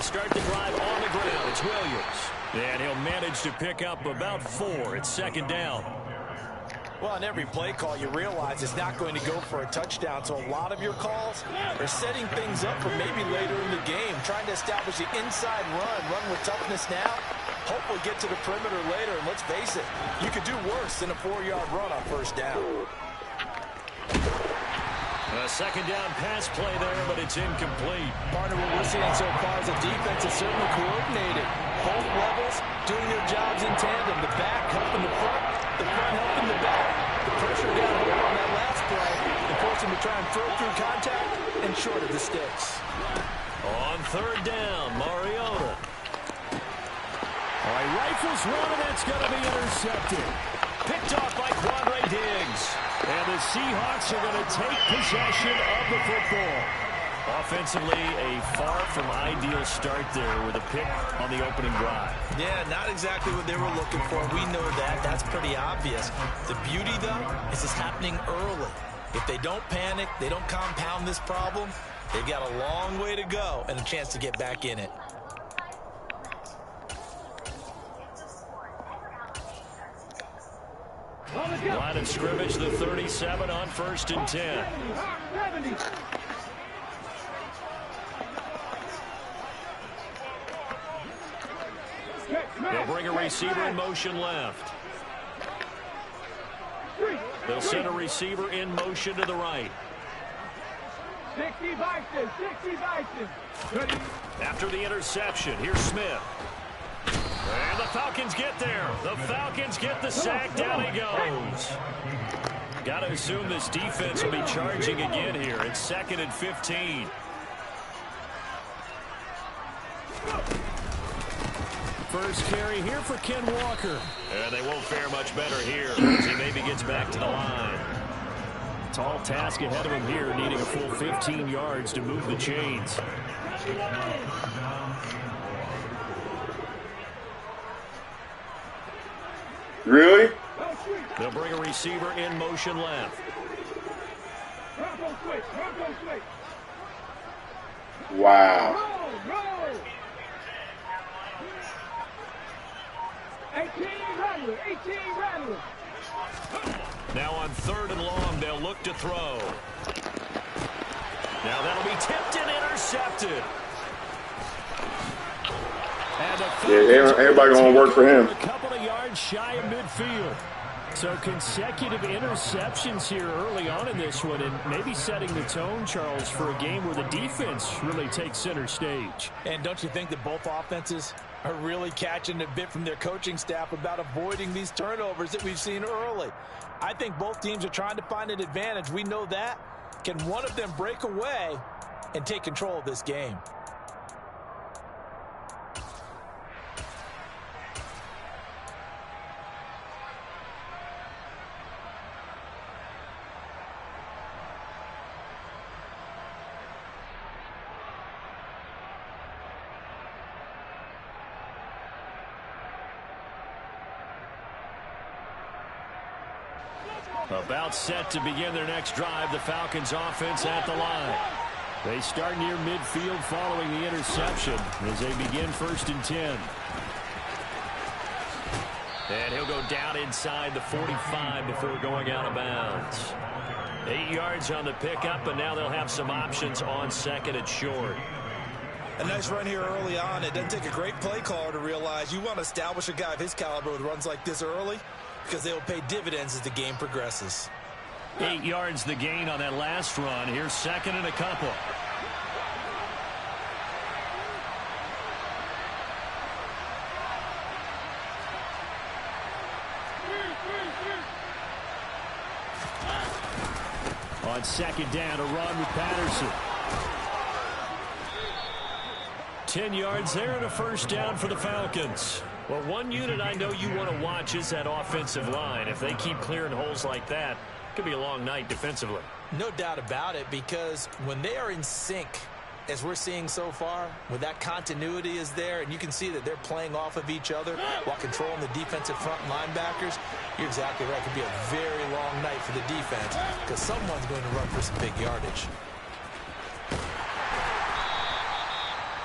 start the drive on the ground. It's Williams. And he'll manage to pick up about 4. It's second down. Well, on every play call, you realize it's not going to go for a touchdown. So a lot of your calls are setting things up for maybe later in the game, trying to establish the inside run with toughness now. Hopefully get to the perimeter later. And let's face it, you could do worse than a 4-yard run on first down. A second down pass play there, but it's incomplete. Partner, what we're seeing so far is the defense is certainly coordinated. Both levels doing their jobs in tandem. The back helping the front helping the back. The pressure got over on that last play and forced him to try and throw through contact and short of the sticks. On third down, Mariota. All right, rifles one, and that's going to be intercepted. Picked off by Quandre Diggs. And the Seahawks are going to take possession of the football. Offensively, a far from ideal start there with a pick on the opening drive. Yeah, not exactly what they were looking for. We know that. That's pretty obvious. The beauty, though, is it's happening early. If they don't panic, they don't compound this problem, they've got a long way to go and a chance to get back in it. Line of scrimmage, the 37 on 1st and 10. They'll bring a receiver in motion left. They'll send a receiver in motion to the right. 60 Bison, 60 Bison. After the interception, here's Smith. And the Falcons get there. The Falcons get the sack. Down he goes. Got to assume this defense will be charging again here. It's 2nd and 15. First carry here for Ken Walker. And they won't fare much better here as he maybe gets back to the line. Tall task ahead of him here, needing a full 15 yards to move the chains. Really? They'll bring a receiver in motion left. Wow. 18 Rattler. Now on 3rd and long, they'll look to throw. Now that'll be tipped and intercepted. Yeah, everybody gonna work for him. A couple of yards shy of midfield. So consecutive interceptions here early on in this one, and maybe setting the tone, Charles, for a game where the defense really takes center stage. And don't you think that both offenses are really catching a bit from their coaching staff about avoiding these turnovers that we've seen early? I think both teams are trying to find an advantage. We know that. Can one of them break away and take control of this game? About set to begin their next drive, the Falcons offense at the line. They start near midfield following the interception as they begin 1st and 10. And he'll go down inside the 45 before going out of bounds. 8 yards on the pickup, and now they'll have some options on 2nd and short. A nice run here early on. It doesn't take a great play caller to realize you want to establish a guy of his caliber with runs like this early, because they will pay dividends as the game progresses. 8 yards the gain on that last run. Here's 2nd and a couple. On 2nd down, a run with Patterson. 10 yards there and a 1st down for the Falcons. Well, one unit I know you want to watch is that offensive line. If they keep clearing holes like that, it could be a long night defensively. No doubt about it, because when they are in sync, as we're seeing so far, when that continuity is there, and you can see that they're playing off of each other while controlling the defensive front linebackers, you're exactly right. It could be a very long night for the defense because someone's going to run for some big yardage.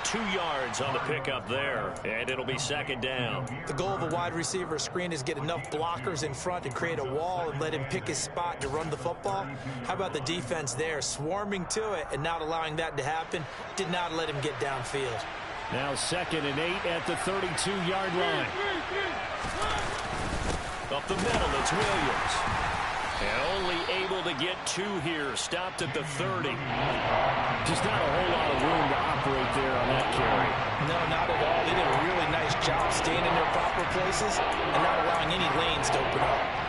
2 yards on the pickup there, and it'll be second down. The goal of a wide receiver screen is get enough blockers in front to create a wall and let him pick his spot to run the football. How about the defense there, swarming to it and not allowing that to happen? Did not let him get downfield. Now 2nd and 8 at the 32-yard line. Up the middle, it's Williams. And only able to get 2 here. Stopped at the 30. Just not a whole lot of room to operate there on that carry. No, not at all. They did a really nice job staying in their proper places and not allowing any lanes to open up.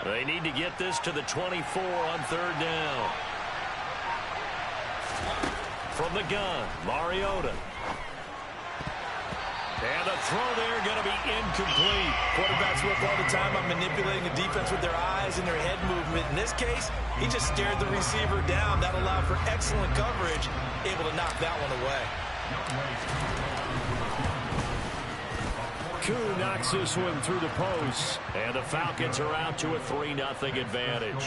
They need to get this to the 24 on 3rd down. From the gun, Mariota. And the throw there going to be incomplete. Quarterbacks work all the time on manipulating the defense with their eyes and their head movement. In this case, he just stared the receiver down. That allowed for excellent coverage, able to knock that one away. Koo knocks this one through the post. And the Falcons are out to a 3-0 advantage.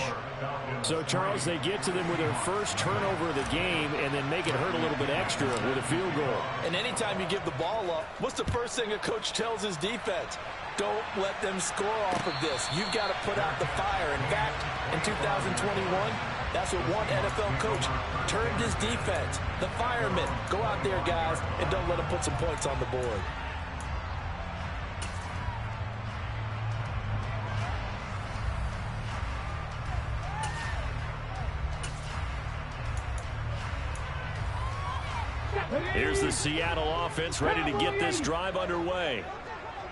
So, Charles, they get to them with their first turnover of the game and then make it hurt a little bit extra with a field goal. And anytime you give the ball up, what's the first thing a coach tells his defense? Don't let them score off of this. You've got to put out the fire. In fact, in 2021, that's what one NFL coach turned his defense. The firemen. Go out there, guys, and don't let them put some points on the board. Here's the Seattle offense ready to get this drive underway.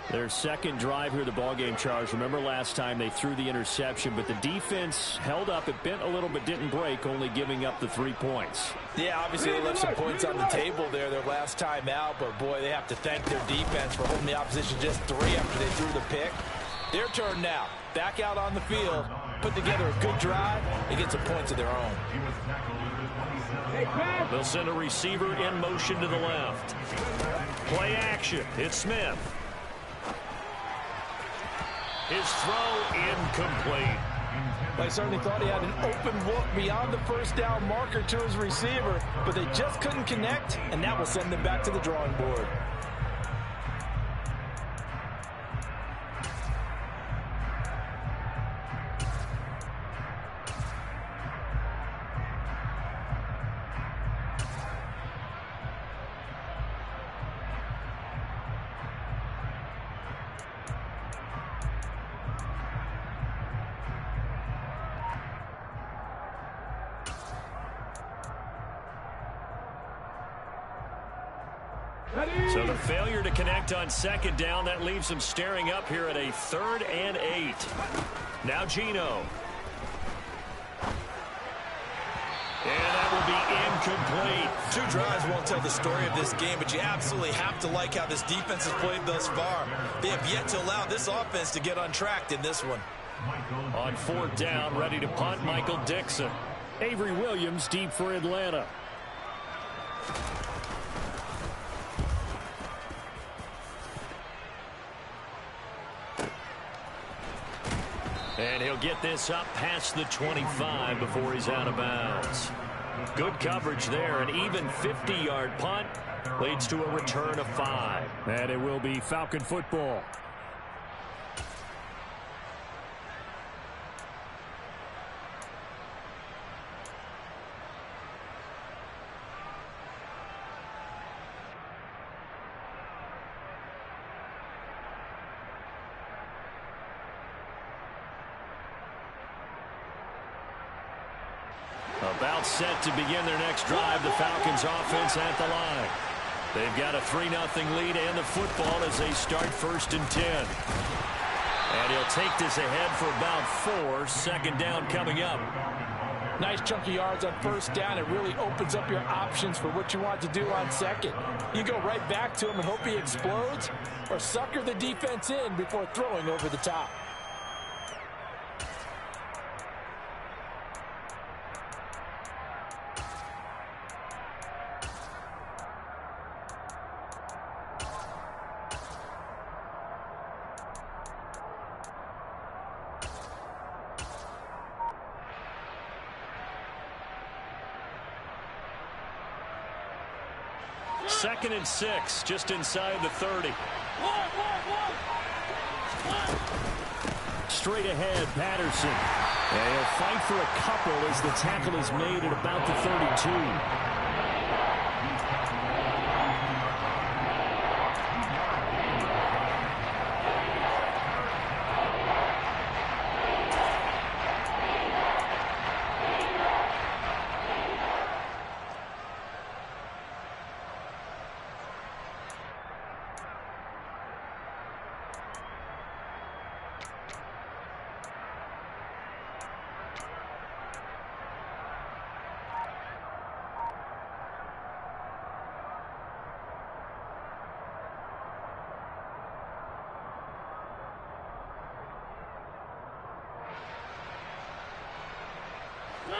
Their second drive here, the ballgame, Charles. Remember last time they threw the interception, but the defense held up. It bent a little but didn't break, only giving up the 3 points. Yeah, obviously they left some points on the table there their last time out, but boy, they have to thank their defense for holding the opposition just 3 after they threw the pick. Their turn now. Back out on the field, put together a good drive, and get some points of their own. They'll send a receiver in motion to the left. Play action. It's Smith. His throw incomplete. I certainly thought he had an open look beyond the first down marker to his receiver, but they just couldn't connect, and that will send them back to the drawing board. So the failure to connect on 2nd down, that leaves them staring up here at a 3rd and 8. Now Geno. And that will be incomplete. 2 drives won't tell the story of this game, but you absolutely have to like how this defense has played thus far. They have yet to allow this offense to get untracked in this one. On 4th down, ready to punt, Michael Dixon. Avery Williams deep for Atlanta. And he'll get this up past the 25 before he's out of bounds. Good coverage there. An even 50-yard punt leads to a return of 5. And it will be Falcon football. About set to begin their next drive, the Falcons offense at the line. They've got a 3-0 lead and the football as they start 1st and 10. And he'll take this ahead for about 4. 2nd down coming up. Nice chunky yards on first down. It really opens up your options for what you want to do on second. You go right back to him and hope he explodes, or sucker the defense in before throwing over the top. Second and 6, just inside the 30. Straight ahead, Patterson. And he'll fight for a couple as the tackle is made at about the 32.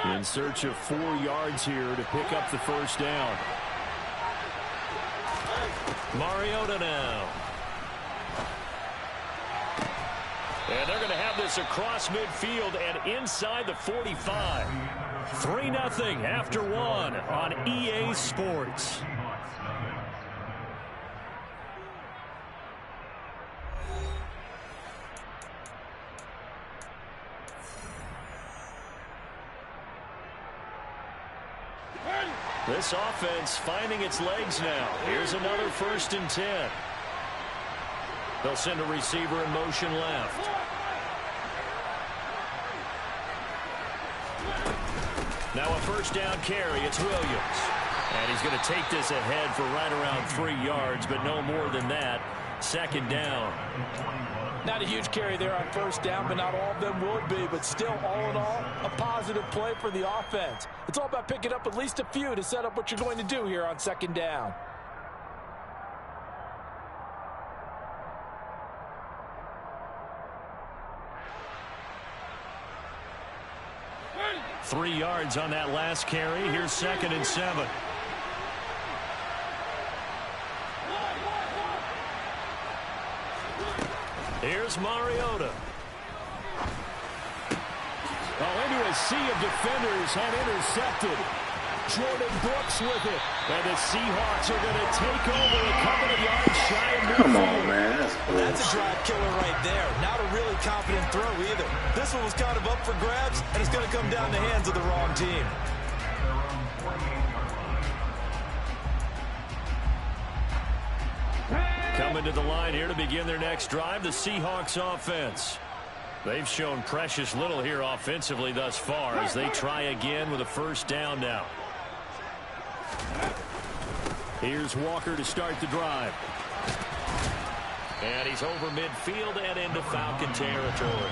In search of 4 yards here to pick up the first down. Mariota now. And they're going to have this across midfield and inside the 45. 3-0 after 1 on EA Sports. This offense finding its legs now. Here's another 1st and 10. They'll send a receiver in motion left. Now a first down carry. It's Williams. And he's going to take this ahead for right around 3 yards, but no more than that. 2nd down. Not a huge carry there on first down, but not all of them will be. But still, all in all, a positive play for the offense. It's all about picking up at least a few to set up what you're going to do here on 2nd down. Three yards on that last carry. Here's 2nd and 7. Here's Mariota. Oh, into a sea of defenders and intercepted. Jordan Brooks with it. And the Seahawks are going to take over a couple of yards shy of midfield. Come on, man. That's a drive killer right there. Not a really confident throw either. This one was kind of up for grabs, and it's going to come down the hands of the wrong team. Coming to the line here to begin their next drive, the Seahawks offense. They've shown precious little here offensively thus far as they try again with a first down now. Here's Walker to start the drive. And he's over midfield and into Falcon territory.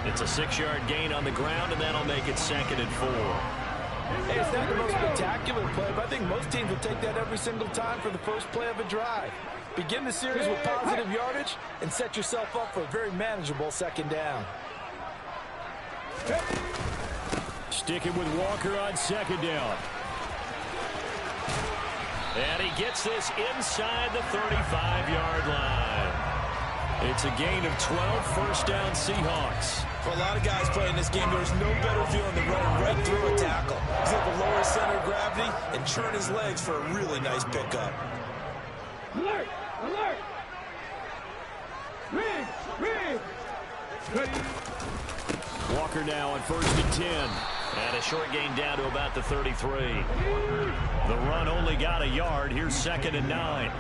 It's a 6-yard gain on the ground, and that'll make it 2nd and 4. Hey, it's not the most spectacular play, but I think most teams will take that every single time for the first play of a drive. Begin the series with positive yardage and set yourself up for a very manageable 2nd down. Sticking with Walker on 2nd down. And he gets this inside the 35-yard line. It's a gain of 12, first down Seahawks. For a lot of guys playing this game, there's no better feeling than running right through a tackle. He's able to lower his center of gravity and churn his legs for a really nice pickup. Alert! Alert! Ready! Walker now on 1st and 10. And a short gain down to about the 33. The run only got a yard. Here's 2nd and 9.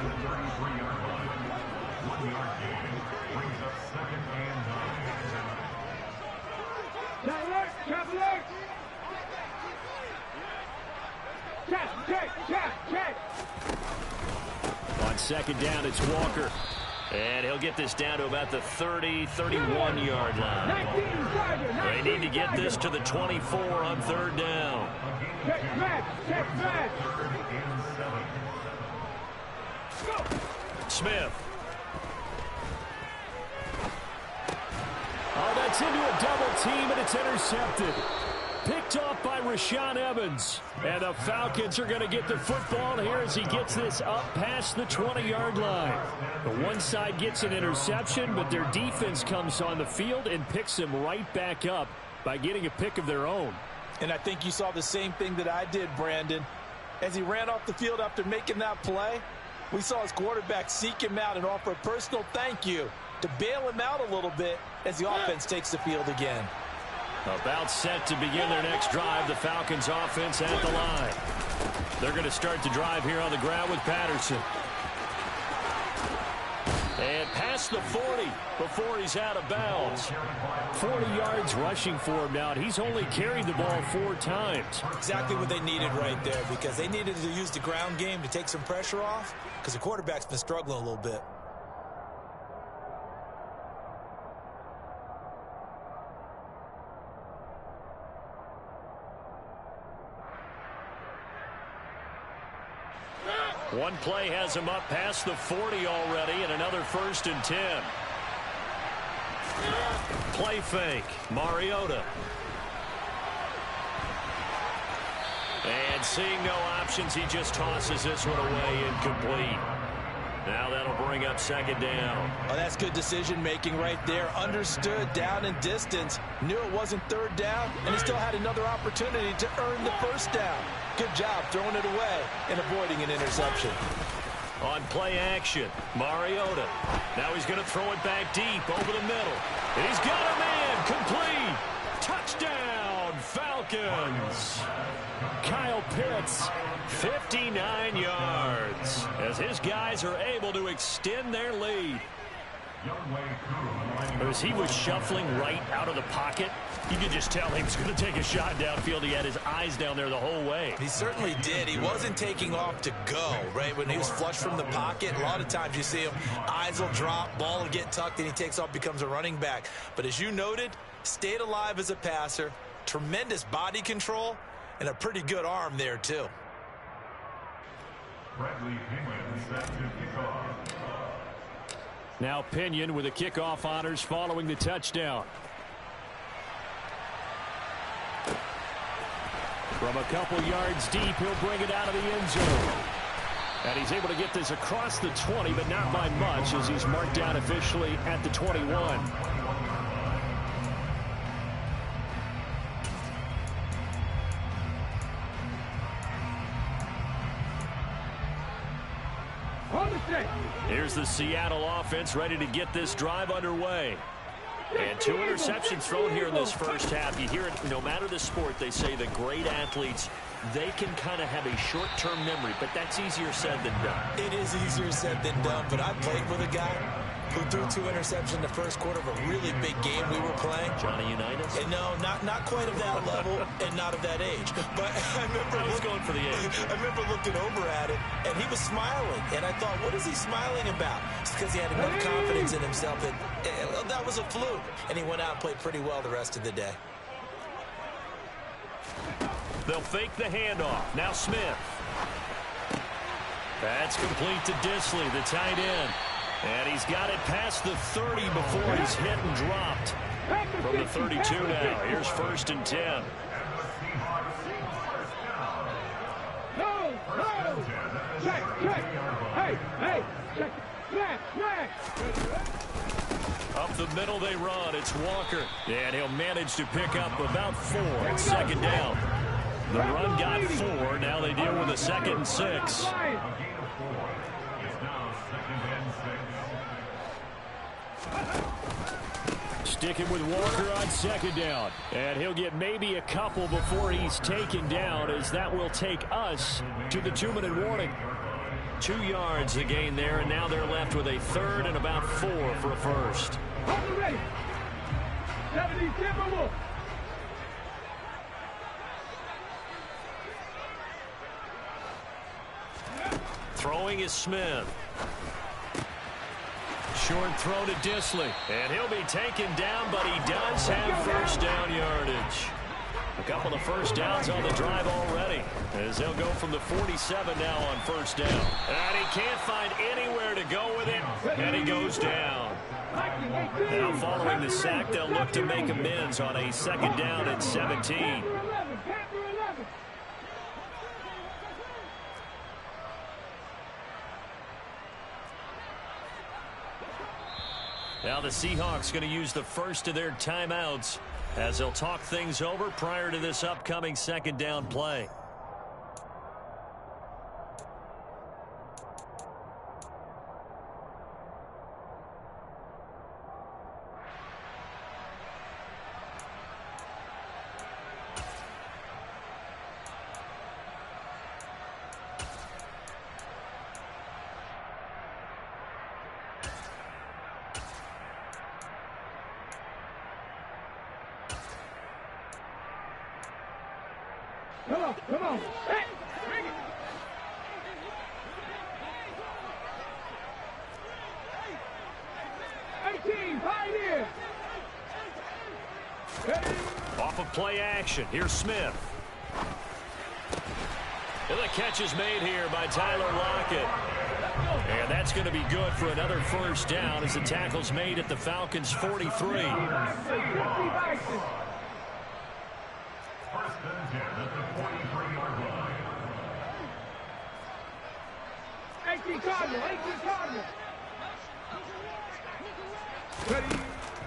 On 2nd down, it's Walker. And he'll get this down to about the 30, 31-yard line. They need to get this to the 24 on third down. Smith. Oh, that's into a double team, and it's intercepted. Picked off by Rashaan Evans. And the Falcons are going to get the football here as he gets this up past the 20-yard line. The one side gets an interception, but their defense comes on the field and picks him right back up by getting a pick of their own. And I think you saw the same thing that I did, Brandon. As he ran off the field after making that play, we saw his quarterback seek him out and offer a personal thank you to bail him out a little bit as the offense takes the field again. About set to begin their next drive, the Falcons offense at the line. They're going to start the drive here on the ground with Patterson. And past the 40 before he's out of bounds. 40 yards rushing for him now. He's only carried the ball 4 times. Exactly what they needed right there, because they needed to use the ground game to take some pressure off, because the quarterback's been struggling a little bit. One play has him up past the 40 already, and another 1st and 10. Play fake, Mariota. And seeing no options, he just tosses this one away incomplete. Now that'll bring up 2nd down. Oh, that's good decision-making right there. Understood down and distance. Knew it wasn't 3rd down, and he still had another opportunity to earn the 1st down. Good job throwing it away and avoiding an interception. On play action, Mariota. Now he's going to throw it back deep over the middle. And he's got a man complete. Touchdown, Falcons. Kyle Pitts. 59 yards as his guys are able to extend their lead. As he was shuffling right out of the pocket, you could just tell he was going to take a shot downfield. He had his eyes down there the whole way. He certainly did. He wasn't taking off to go, right? When he was flush from the pocket, a lot of times you see him, eyes will drop, ball will get tucked, and he takes off, becomes a running back. But as you noted, stayed alive as a passer, tremendous body control, and a pretty good arm there, too. Now Pinion with the kickoff honors following the touchdown. From a couple yards deep, he'll bring it out of the end zone. And he's able to get this across the 20, but not by much, as he's marked down officially at the 21. Here's the Seattle offense ready to get this drive underway. And 2 interceptions thrown here in this first half. You hear it, no matter the sport, they say the great athletes, they can kind of have a short-term memory, but that's easier said than done. It is easier said than done, but I played with a guy who threw 2 interceptions in the first quarter of a really big game we were playing. Johnny Unitas? And no, not quite of that level and not of that age. But I remember going for the age. I remember looking over at it, and he was smiling. And I thought, what is he smiling about? It's because he had enough confidence in himself that that was a fluke. And he went out and played pretty well the rest of the day. They'll fake the handoff. Now Smith. That's complete to Disley, the tight end. And he's got it past the 30 before he's hit and dropped. From the 32 now. Here's 1st and 10. No! Check! Hey! Check! Smash! Up the middle they run. It's Walker. And he'll manage to pick up about 4. It's 2nd down. The run got 4. Now they deal with a 2nd and 6. Sticking with Walker on 2nd down. And he'll get maybe a couple before he's taken down, as that will take us to the 2-minute warning. 2 yards the gain there, and now they're left with a 3rd and about 4 for a first. Throwing is Smith. short throw to Disley. And he'll be taken down, but he does have first down yardage. A couple of first downs on the drive already, as they'll go from the 47 now on first down. And he can't find anywhere to go with it, and he goes down. Now following the sack, they'll look to make amends on a second down and 17. Now the Seahawks going to use the first of their timeouts as they'll talk things over prior to this upcoming second down play. Come on. Hey, bring it. Pioneer. Off of play action, here's Smith. And the catch is made here by Tyler Lockett. And that's going to be good for another first down as the tackle's made at the Falcons' 43.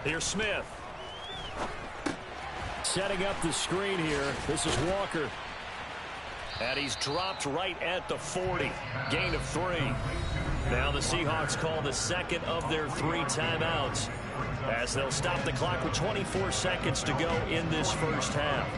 Here's Smith. Setting up the screen here. This is Walker. And he's dropped right at the 40. Gain of 3. Now the Seahawks call the second of their 3 timeouts as they'll stop the clock with 24 seconds to go in this first half.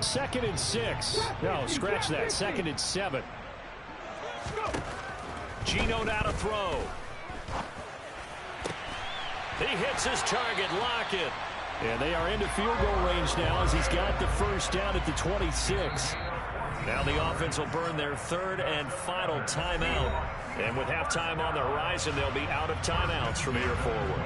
Second and 6. No, scratch that. Second and 7. Geno now to throw. He hits his target, Lockett. And they are into field goal range now as he's got the first down at the 26. Now the offense will burn their third and final timeout. And with halftime on the horizon, they'll be out of timeouts from here forward.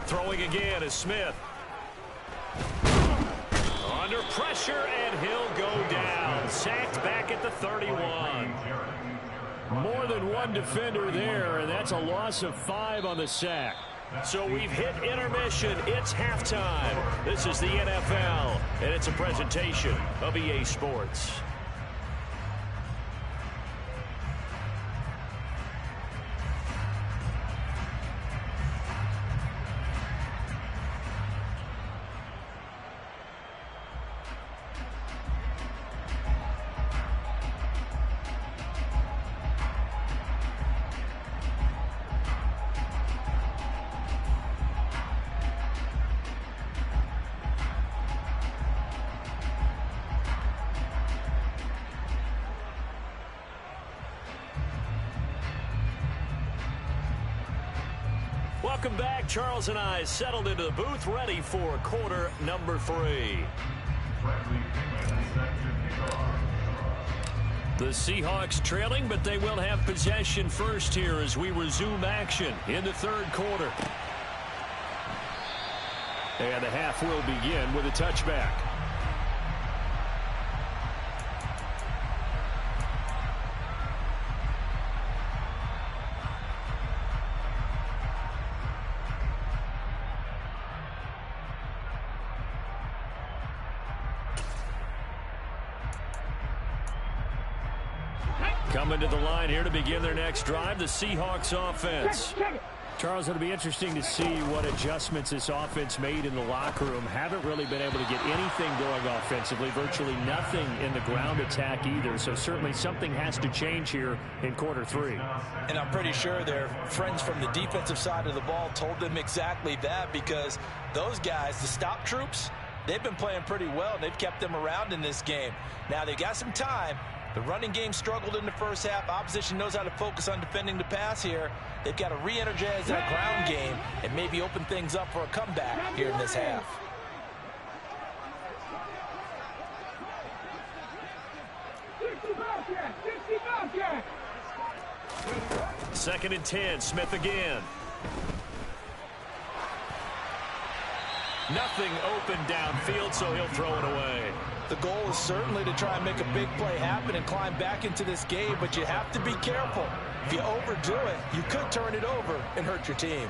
Throwing again is Smith. Under pressure, and he'll go down. Sacked back at the 31. More than one defender there, and that's a loss of 5 on the sack. So we've hit intermission. It's halftime. This is the NFL, and it's a presentation of EA Sports. Welcome back. Charles and I settled into the booth, ready for quarter number 3. The Seahawks trailing, but they will have possession first here as we resume action in the third quarter. And the half will begin with a touchback. Coming to the line here to begin their next drive, the Seahawks offense. Charles, it'll be interesting to see what adjustments this offense made in the locker room. Haven't really been able to get anything going offensively, virtually nothing in the ground attack either. So certainly something has to change here in quarter 3. And I'm pretty sure their friends from the defensive side of the ball told them exactly that, because those guys, the stop troops, they've been playing pretty well, and they've kept them around in this game. Now, they got some time. The running game struggled in the first half. Opposition knows how to focus on defending the pass here. They've got to re-energize that ground game and maybe open things up for a comeback here in this half. Second and 10, Smith again. Nothing open downfield, so he'll throw it away. The goal is certainly to try and make a big play happen and climb back into this game, but you have to be careful. If you overdo it, you could turn it over and hurt your team.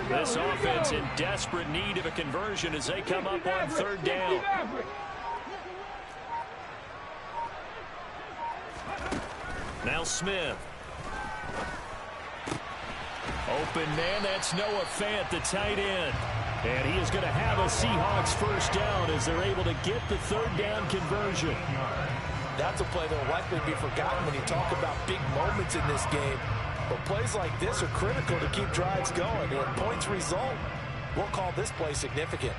This offense in desperate need of a conversion as they come up on third down. Now Smith. Open man, that's Noah Fant, the tight end. And he is going to have a Seahawks first down as they're able to get the third down conversion. That's a play that will likely be forgotten when you talk about big moments in this game. But plays like this are critical to keep drives going. And points result, we'll call this play significant.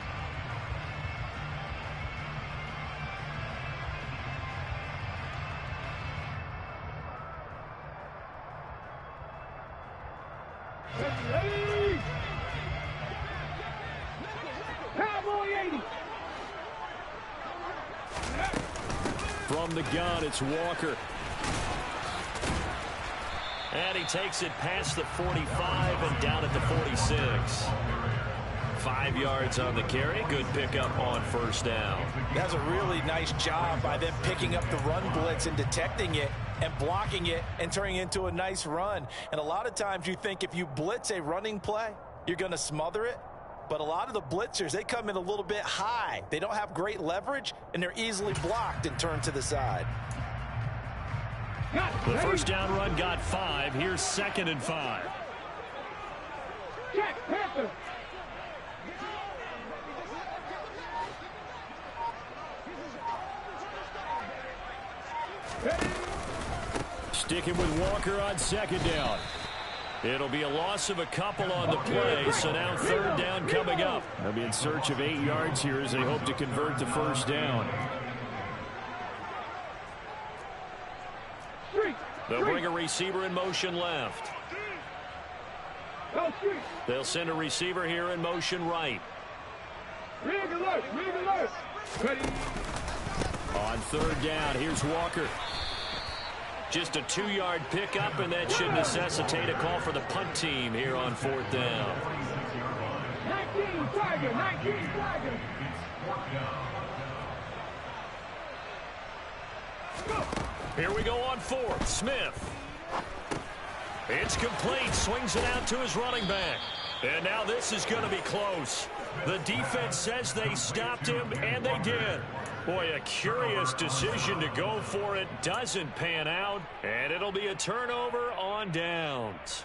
From the gun, it's Walker. And he takes it past the 45 and down at the 46. 5 yards on the carry. Good pickup on first down. That's a really nice job by them picking up the run blitz and detecting it and blocking it and turning it into a nice run. And a lot of times you think if you blitz a running play, you're going to smother it. But a lot of the blitzers, they come in a little bit high. They don't have great leverage, and they're easily blocked and turned to the side. The first down run got 5. Here's 2nd and 5. Sticking with Walker on 2nd down. It'll be a loss of a couple on the play, so now 3rd down coming up. They'll be in search of 8 yards here as they hope to convert the first down. They'll bring a receiver in motion left. They'll send a receiver here in motion right. On 3rd down, here's Walker. Just a 2-yard pickup, and that should necessitate a call for the punt team here on 4th down. 19 Tiger. Here we go on 4th. Smith. It's complete. Swings it out to his running back. And now this is going to be close. The defense says they stopped him, and they did. Boy, a curious decision to go for it. Doesn't pan out, and it'll be a turnover on downs.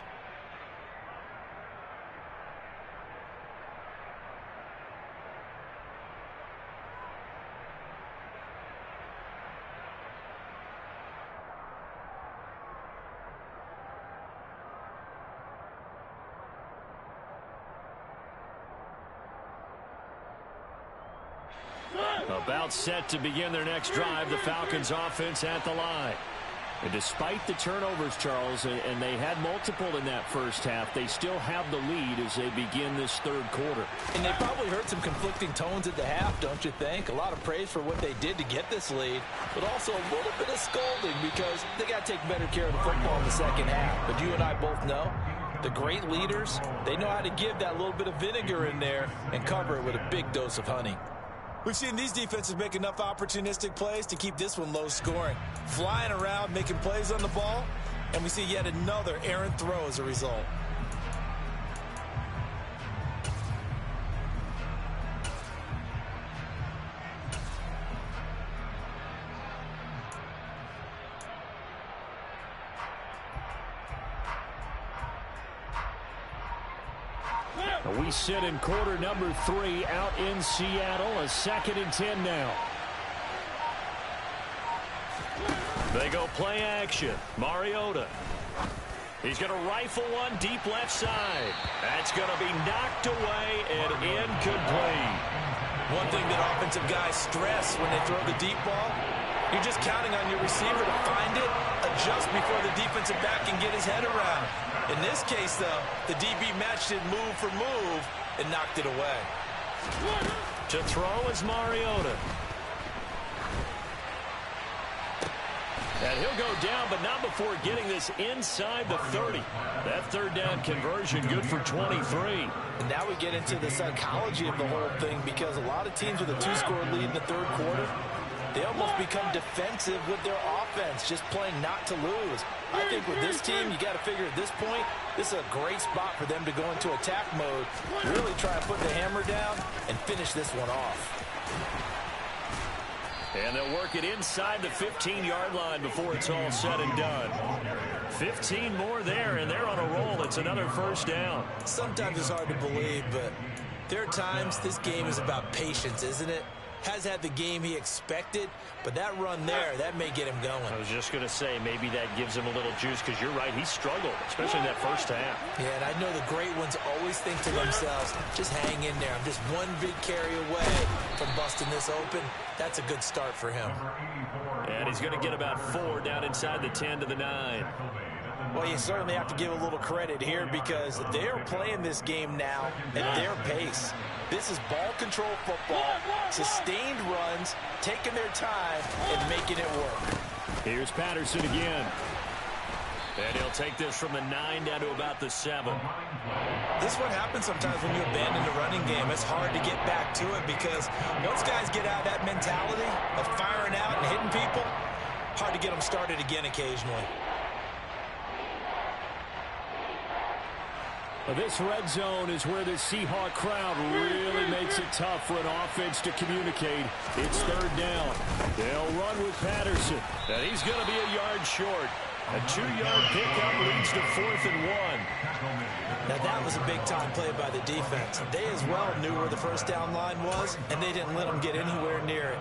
About set to begin their next drive. The Falcons offense at the line. And despite the turnovers, Charles, and they had multiple in that first half, they still have the lead as they begin this third quarter. And they probably heard some conflicting tones at the half, don't you think? A lot of praise for what they did to get this lead, but also a little bit of scolding because they got to take better care of the football in the second half. But you and I both know the great leaders, they know how to give that little bit of vinegar in there and cover it with a big dose of honey. We've seen these defenses make enough opportunistic plays to keep this one low scoring. Flying around, making plays on the ball, and we see yet another errant throw as a result. We sit in quarter number 3 out in Seattle. A 2nd and 10 now. They go play action. Mariota. He's going to rifle one deep left side. That's going to be knocked away and incomplete. One thing that offensive guys stress when they throw the deep ball, you're just counting on your receiver to find it, adjust before the defensive back can get his head around. In this case, though, the DB matched it move for move and knocked it away. To throw is Mariota. And he'll go down, but not before getting this inside the 30. That third down conversion good for 23. And now we get into the psychology of the whole thing because a lot of teams with a 2-score lead in the third quarter, they almost become defensive with their offense, just playing not to lose. I think with this team, you got to figure at this point, this is a great spot for them to go into attack mode, really try to put the hammer down and finish this one off. And they'll work it inside the 15-yard line before it's all said and done. 15 more there, and they're on a roll. It's another first down. Sometimes it's hard to believe, but there are times this game is about patience, isn't it? Has had the game he expected, but that run there, that may get him going. I was just going to say, maybe that gives him a little juice, because you're right, he struggled, especially in that first half. Yeah, and I know the great ones always think to themselves, just hang in there. I'm just one big carry away from busting this open. That's a good start for him. And he's going to get about 4 down inside the 10 to the 9. Well, you certainly have to give a little credit here because they're playing this game now at their pace. This is ball control football, sustained runs, taking their time, and making it work. Here's Patterson again. And he'll take this from the 9 down to about the 7. This is what happens sometimes when you abandon the running game. It's hard to get back to it because once guys get out of that mentality of firing out and hitting people, hard to get them started again occasionally. This red zone is where the Seahawk crowd really makes it tough for an offense to communicate. It's third down. They'll run with Patterson. And he's going to be a yard short. A 2-yard pickup leads to 4th and 1. Now that was a big-time play by the defense. They as well knew where the first down line was, and they didn't let them get anywhere near it.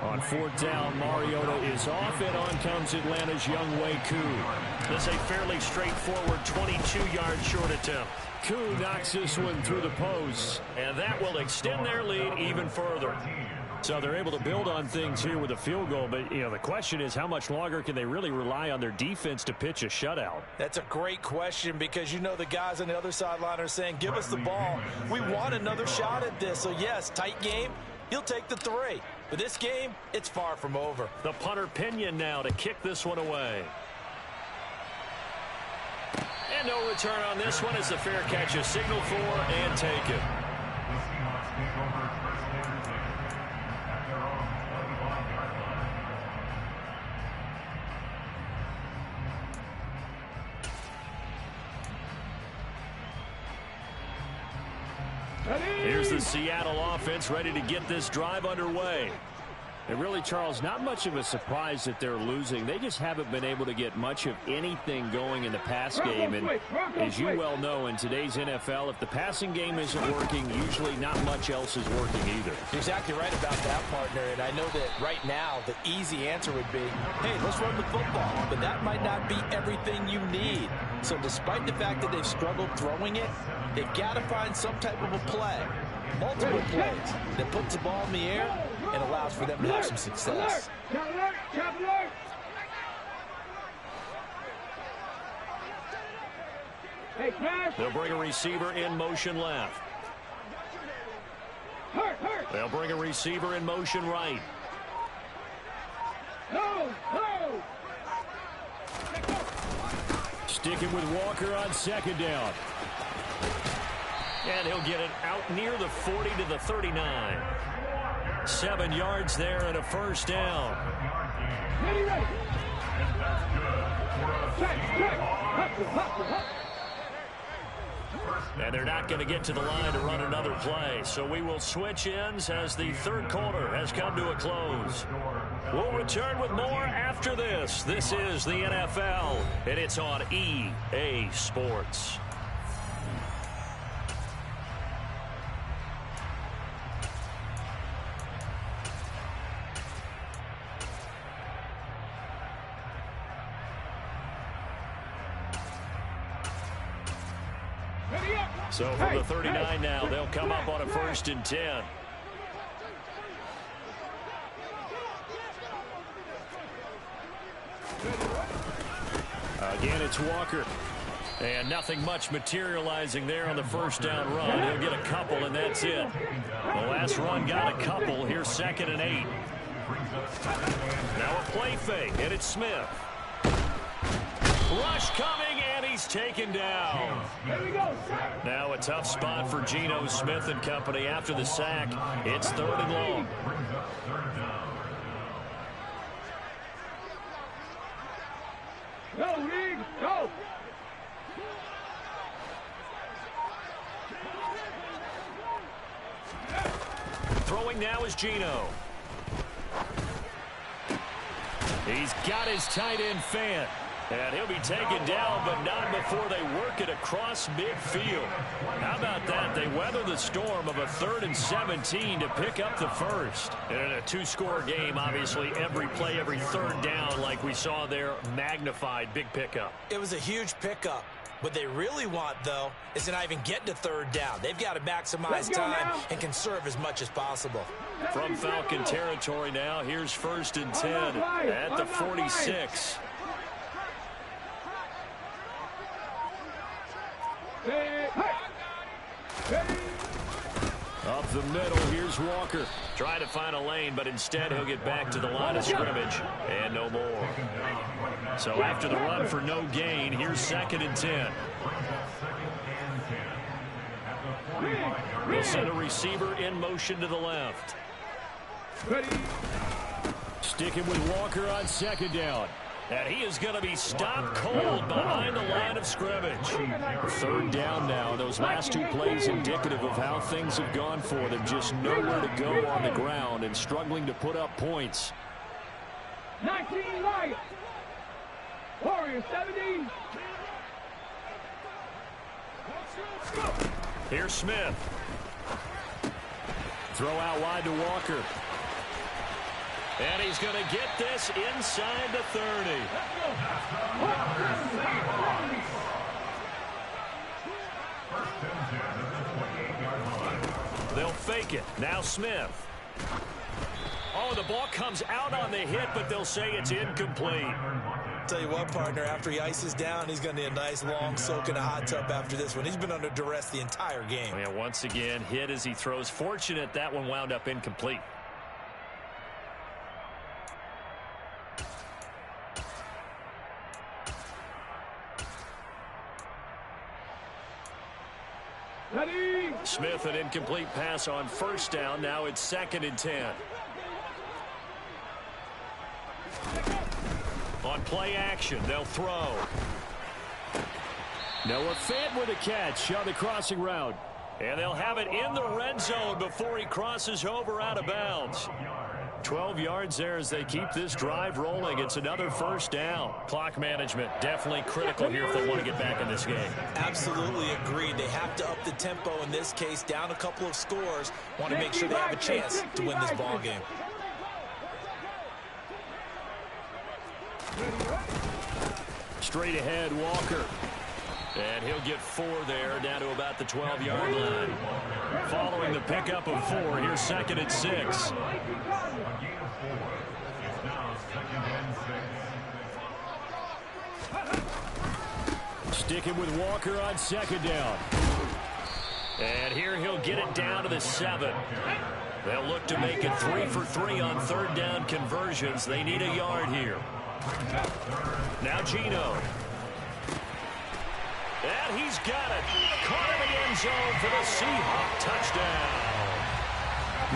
On 4th down, Mariota is off, and on comes Atlanta's Younghoe Koo. This is a fairly straightforward 22-yard short attempt. Koo knocks this one through the post. And that will extend their lead even further. So they're able to build on things here with a field goal, but the question is how much longer can they really rely on their defense to pitch a shutout? That's a great question because the guys on the other sideline are saying, give us the ball. We want another shot at this. So yes, tight game. He'll take the 3. But this game, it's far from over. The punter Pinion now to kick this one away. And no return on this one as the fair catch is signaled for and taken. Here's the Seattle offense ready to get this drive underway. And really, Charles, not much of a surprise that they're losing. They just haven't been able to get much of anything going in the pass game. And as you well know, in today's NFL, if the passing game isn't working, usually not much else is working either. You're exactly right about that, partner. And I know that right now the easy answer would be, hey, let's run the football. But that might not be everything you need. So despite the fact that they've struggled throwing it, they've got to find some type of a play. Multiple plays that puts the ball in the air and allows for them to have some success. They'll bring a receiver in motion left. They'll bring a receiver in motion right. Sticking with Walker on second down. And he'll get it out near the 40 to the 39. 7 yards there and a first down. And they're not going to get to the line to run another play. So we will switch ends as the third quarter has come to a close. We'll return with more after this. This is the NFL, and it's on EA Sports. So from the 39 now, they'll come up on a 1st and 10. Again, it's Walker. And nothing much materializing there on the first down run. He'll get a couple, and that's it. The last run got a couple. Here's 2nd and 8. Now a play fake, and it's Smith. Rush coming, and he's taken down. Now a tough spot for Geno Smith and company after the sack. It's 3rd and long. Go, League, go! Throwing now is Geno. He's got his tight end Fant. And he'll be taken down, but not before they work it across midfield. How about that? They weather the storm of a 3rd and 17 to pick up the first. And in a 2-score game, obviously, every play, every 3rd down, like we saw there, magnified, big pickup. It was a huge pickup. What they really want, though, is to not even get to 3rd down. They've got to maximize time and conserve as much as possible. From Falcon territory now, here's 1st and 10 at the 46. Up the middle, here's Walker. Trying to find a lane, but instead he'll get back to the line of scrimmage and no more. So after the run for no gain, here's 2nd and 10. They'll send a receiver in motion to the left. Sticking with Walker on 2nd down. And he is going to be stopped cold behind the line of scrimmage. 3rd down now. Those last 2 plays indicative of how things have gone for them. Just nowhere to go on the ground and struggling to put up points. 19 Lions. Warriors 17. Here's Smith. Throw out wide to Walker. And he's going to get this inside the 30. They'll fake it. Now Smith. Oh, the ball comes out on the hit, but they'll say it's incomplete. Tell you what, partner, after he ices down, he's going to need a nice long soak in a hot tub after this one. He's been under duress the entire game. Yeah, once again, hit as he throws. Fortunate that one wound up incomplete. Smith, an incomplete pass on 1st down. Now it's 2nd and 10. On play action, they'll throw. Noah Fant with a catch on the crossing route. And they'll have it in the red zone before he crosses over out of bounds. 12 yards there as they keep this drive rolling. It's another 1st down. Clock management definitely critical here if they want to get back in this game. Absolutely agreed. They have to up the tempo in this case, down a couple of scores. Want to make sure they have a chance to win this ball game. Straight ahead, Walker. And he'll get 4 there, down to about the 12-yard line. Following the pickup of 4, here's 2nd and 6. Sticking with Walker on 2nd down. And here he'll get it down to the 7. They'll look to make it 3 for 3 on 3rd down conversions. They need a yard here. Now Gino. And he's got it. Caught in the end zone for the Seahawk touchdown.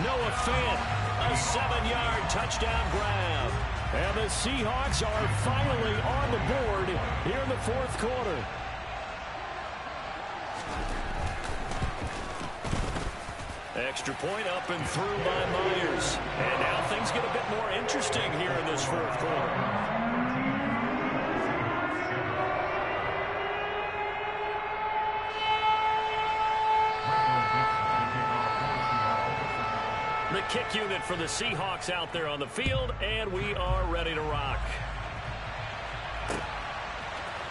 Noah Fant, a 7-yard touchdown grab. And the Seahawks are finally on the board here in the 4th quarter. Extra point up and through by Myers. And now things get a bit more interesting here in this 4th quarter. The kick unit for the Seahawks out there on the field, and we are ready to rock.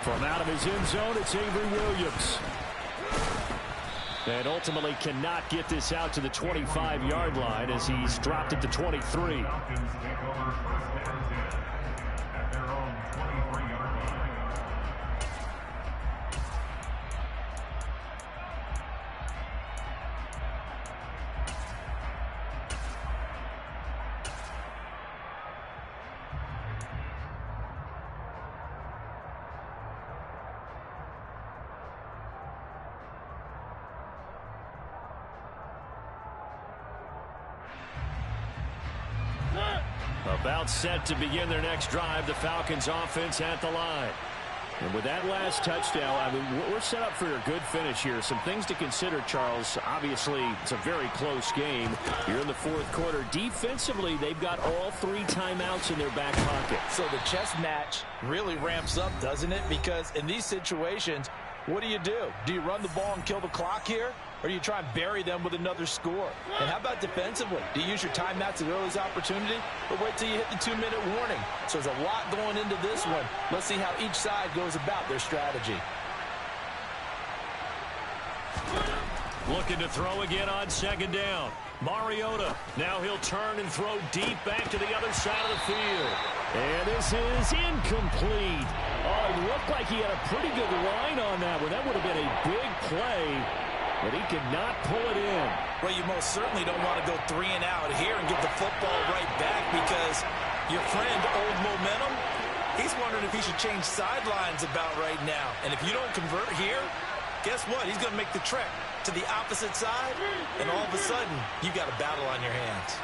From out of his end zone, it's Avery Williams. And ultimately cannot get this out to the 25-yard line as he's dropped it to 23. About set to begin their next drive, the Falcons offense at the line. And with that last touchdown, I mean, we're set up for a good finish here. Some things to consider, Charles. Obviously, it's a very close game. You're in the 4th quarter. Defensively, they've got all 3 timeouts in their back pocket. So the chess match really ramps up, doesn't it? Because in these situations, what do? Do you run the ball and kill the clock here? Or do you try and bury them with another score? And how about defensively? Do you use your timeouts at earliest opportunity? Or wait till you hit the 2-minute warning? So there's a lot going into this one. Let's see how each side goes about their strategy. Looking to throw again on 2nd down. Mariota. Now he'll turn and throw deep back to the other side of the field. And this is incomplete. Oh, it looked like he had a pretty good line on that one. That would have been a big play, but he could not pull it in. Well, you most certainly don't want to go 3 and out here and get the football right back because your friend, Old Momentum, he's wondering if he should change sidelines about right now. And if you don't convert here, guess what? He's going to make the trek to the opposite side, and all of a sudden, you got a battle on your hands.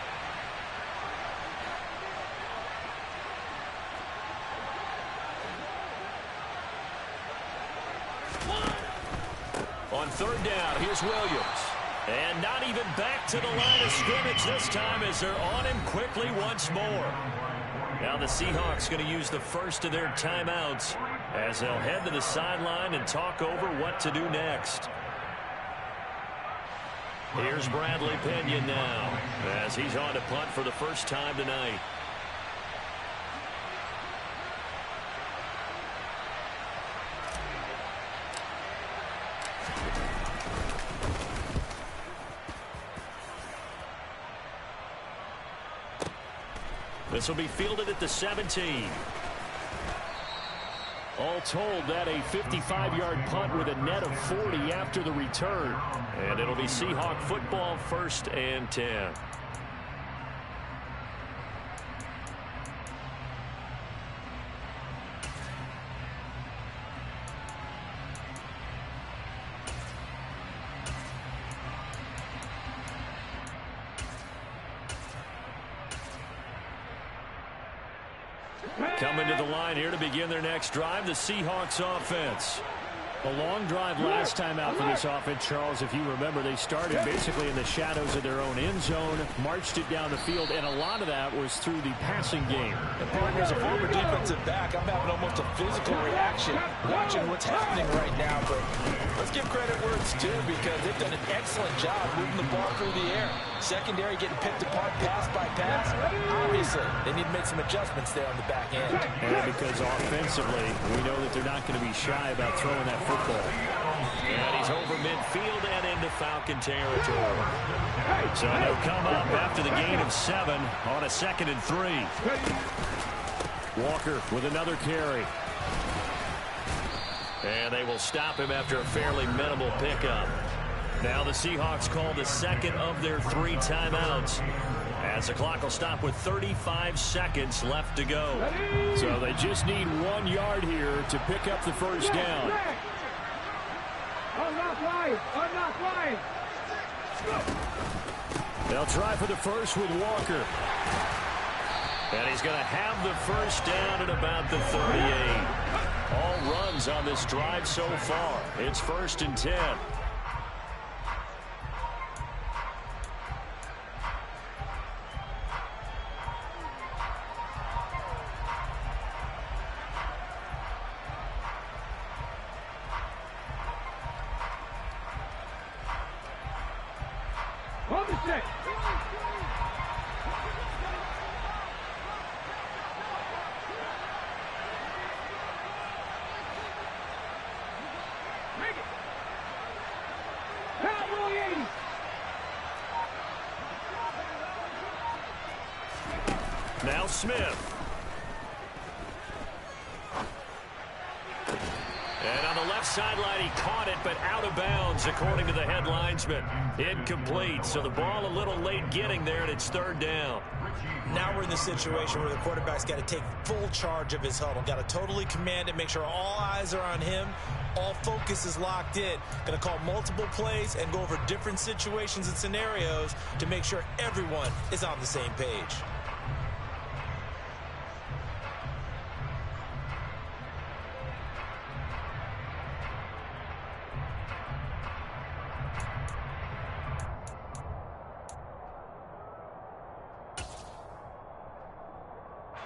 On 3rd down, here's Williams. And not even back to the line of scrimmage this time as they're on him quickly once more. Now the Seahawks going to use the first of their timeouts as they'll head to the sideline and talk over what to do next. Here's Bradley Pinion now as he's on to punt for the first time tonight. This will be fielded at the 17. All told, that a 55-yard punt with a net of 40 after the return. And it'll be Seahawk football, 1st and 10. Coming to the line here to begin their next drive, the Seahawks offense. A long drive last time out for this offense, Charles. If you remember, they started basically in the shadows of their own end zone, marched it down the field, and a lot of that was through the passing game. And partner, as a former defensive back, I'm having almost a physical reaction watching what's happening right now. But let's give credit where it's due because they've done an excellent job moving the ball through the air. Secondary getting picked apart pass by pass. Obviously, said, they need to make some adjustments there on the back end. And because offensively, we know that they're not going to be shy about throwing that football. And he's over midfield and into Falcon territory. So they'll come up after the gain of 7 on a 2nd and 3. Walker with another carry. And they will stop him after a fairly minimal pickup. Now the Seahawks call the second of their 3 timeouts, as the clock will stop with 35 seconds left to go. So they just need 1 yard here to pick up the first down. I'm not flying. I'm not flying. They'll try for the first with Walker. And he's going to have the first down at about the 38. All runs on this drive so far. It's 1st and 10. Hold the stick. Make it. Cowboy 80. Now Smith. And on the left sideline, he caught it, but out of bounds, according to the head linesman. Incomplete, so the ball a little late getting there, and it's 3rd down. Now we're in the situation where the quarterback's got to take full charge of his huddle. Got to totally command it, make sure all eyes are on him. All focus is locked in. Going to call multiple plays and go over different situations and scenarios to make sure everyone is on the same page.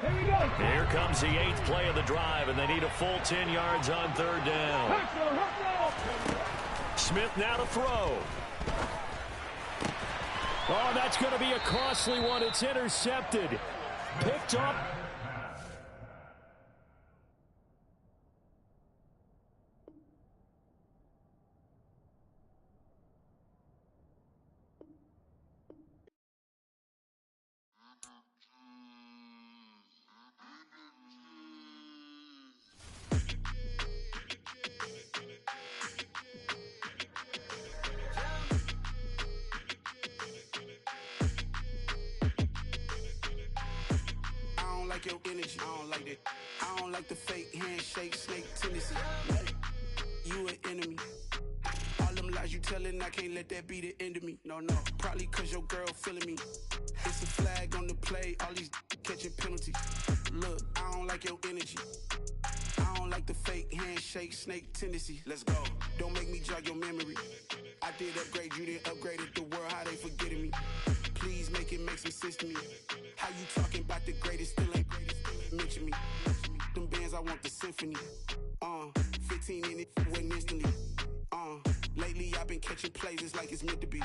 Here we go. Here comes the 8th play of the drive, and they need a full 10 yards on 3rd down. Smith now to throw. Oh, that's going to be a costly one. It's intercepted. Picked up. Your energy, I don't like that. I don't like the fake handshake, snake tendency. You an enemy. All them lies you telling, I can't let that be the end of me. No, probably cause your girl feeling me. It's a flag on the play, all these catching penalties. Look, I don't like your energy. I don't like the fake handshake, snake tendency. Let's go. Don't make me jog your memory. I did upgrade, you didn't upgrade it. The world, how they forgetting me. Please make it make some sense to me. How you talking about the greatest, still ain't greatest, mention me. Them bands, I want the symphony. 15 in it, went instantly. Lately I've been catching plays, it's like it's meant to be.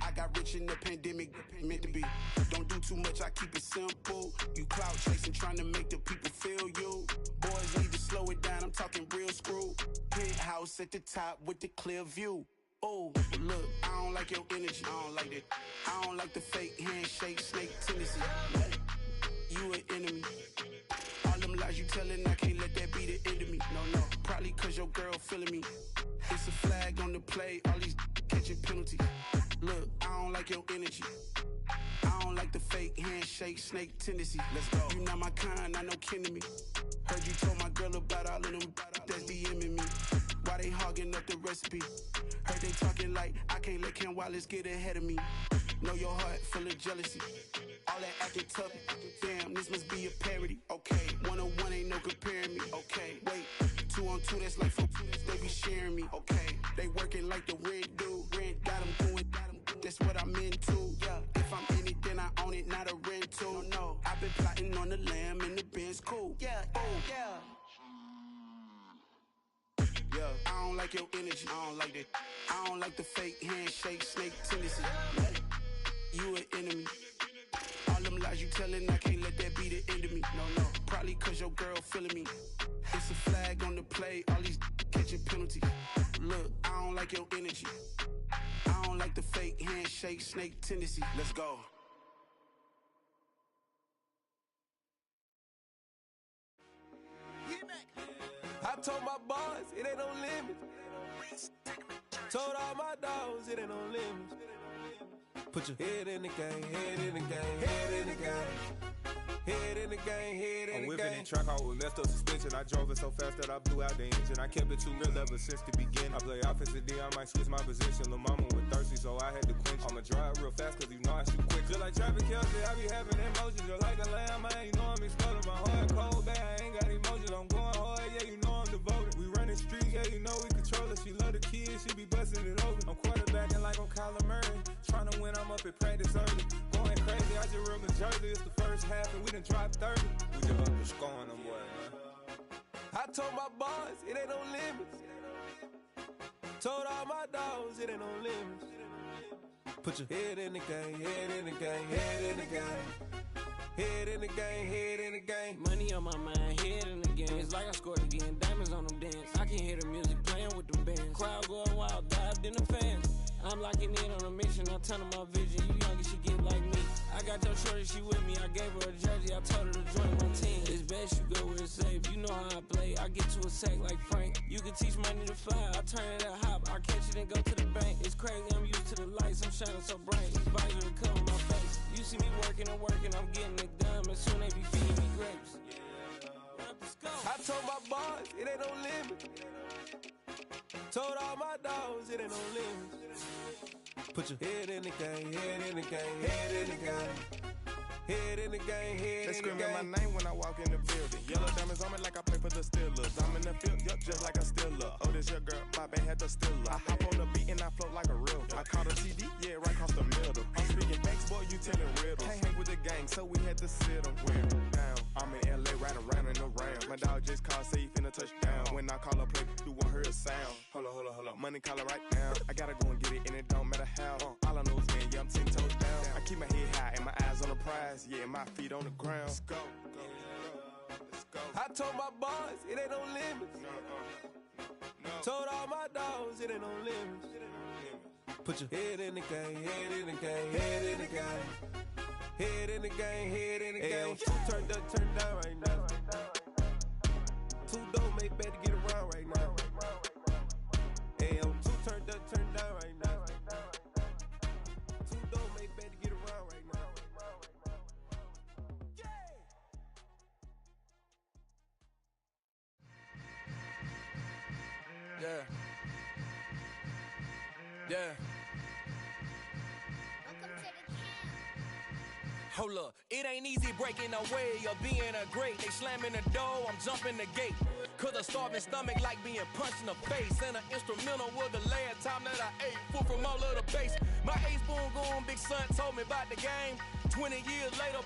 I got rich in the pandemic, meant to be. Don't do too much, I keep it simple. You clout chasing, trying to make the people feel you. Boys need to slow it down, I'm talking real screw. Penthouse at the top with the clear view. Oh, look, I don't like your energy, I don't like that. I don't like the fake handshake, snake tendency. You an enemy. All them lies you telling, I can't let that be the end of me. No, probably cause your girl feeling me. It's a flag on the play, all these catching penalties. Look, I don't like your energy. I don't like the fake handshake, snake tendency. Let's go. You not my kind, I know kin to me. Heard you told my girl about all of them that's DMing me. Why they hogging up the recipe? Heard they talking like I can't let Ken Wallace get ahead of me. Know your heart full of jealousy. All that acting tough. Damn, this must be a parody. Okay, 1-on-1 ain't no comparing me. Okay, wait, 2-on-2 that's like 4. They be sharing me. Okay, they working like the rent do. Rent got them doing. That's what I'm into. Yeah, if I'm in it, then I own it, not a rental. No, I've been plotting on the lamb and the Benz cool. Yeah, oh yeah. Yeah, I don't like your energy, I don't like that. I don't like the fake handshake, snake tendency. You an enemy. All them lies you telling, I can't let that be the end of me. No, probably cause your girl feeling me. It's a flag on the play, all these catching penalties. Look, I don't like your energy. I don't like the fake handshake, snake tendency. Let's go. I told my boys, it ain't no limits. Told all my dogs, it ain't no limits. Put your head in the game, head in the game, head in the game. Head in the game, head in the game. I'm whipping in track out with messed up suspension. I drove it so fast that I blew out the engine. I kept it too real ever since the beginning. I play offensive D, I might switch my position. Lil' mama was thirsty, so I had to quench. I'ma drive real fast, cause you know I shoot quick. Just like traffic Kelsey, I be having emotions. Just like a lamb, man, you know I'm exploding. My heart cold, bad, I ain't got emotions. I'm going hard, yeah, you know I'm devoted. We running streets, yeah, you know we control it. She love the kids, she be busting it over. I'm quarterbacking like I'm Kyler Murray. Trying to win, I'm up at practice early. Going crazy, I just real Jersey. It's the first half and we done dropped 30. We just up to scoring them boys, man. I told my boys, it ain't no limits. Told all my dogs, it ain't no limits. Put your head in the game, head in the game, head in the game. Head in the game, head in the game. Money on my mind, head in the game. It's like I scored again, diamonds on them dance. I can hear the music playing with them bands. Crowd going wild, dived in the fans. I'm locking in on a mission, I turn on my vision. You young, she get like me. I got your shorty, she with me. I gave her a jersey, I told her to join my team. It's best you go where it's safe. You know how I play. I get to a sack like Frank. You can teach money to fly. I turn it at hop. I catch it and go to the bank. It's crazy, I'm used to the lights. I'm shining so bright. This visor to cover my face. You see me working and working, I'm getting it done. And soon they be feeding me grapes. I told my boys, it ain't no limit. Told all my dogs, it ain't no limits. Put your head in the game, head in the game, head in the game. Head in the game, head they in the game. They screaming my name when I walk in the building. Yellow diamonds on me like I play for the Steelers. I'm in the field, yup, just like a Steeler. Oh, this your girl, my band had the Steeler. I hop on the beat and I float like a real. I caught a TD, yeah, right across the middle. I'm speaking facts, boy, you telling riddles. Can't hang with the gang, so we had to sit them down. I'm in LA, riding around and around. My dog just called, say he finna touchdown. When I call a play, you won't hear a sound. Hold up, money caller right now. I gotta go and get it, and it don't matter how. All I know is, man, yeah, I'm 10 toes down. I keep my head high and my eyes on the prize. Yeah, my feet on the ground. Let's go. Let's go. I told my boys, it ain't no limits. No. Told all my dogs, it ain't no limits. Put your head in the game, head in the game, head in the game. Head in the game, head in the game. Two turned up, turned down right now. Two don't make bad to get around right now. Two turned up, turned down right now. Two don't make bad to get around right now. Yeah. Hold up, it ain't easy breaking away or being a great. They slamming the door, I'm jumping the gate. Cause a starving stomach like being punched in the face. And an instrumental was the last time that I ate. Food from all of the bass. My ace spoon going, big son told me about the game. 20 years later,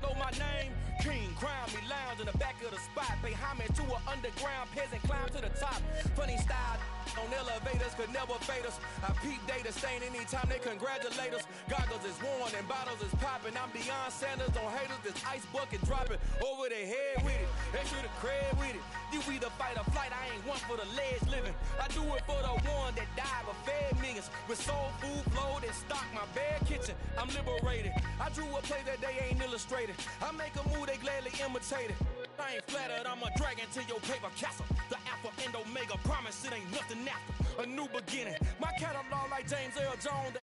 know my name. King, crown me, lounge in the back of the spot. Pay homage to an underground peasant, climb to the top. Funny style on elevators could never fade us. I peep data stain anytime they congratulate us. Goggles is worn and bottles is popping. I'm Deion Sanders on haters, this ice bucket dropping over their head with it. Extra the cred with it. You either fight or flight, I ain't one for the ledge living. I do it for the one that died but fed millions. With soul food flowed and stocked my bare kitchen. I'm liberated. I drew a play that they ain't illustrated. I make a move, they gladly imitate it. I ain't flattered, I'm a dragon to your paper castle. The Alpha and Omega, promise it ain't nothing after. A new beginning. My catalog like James Earl Jones.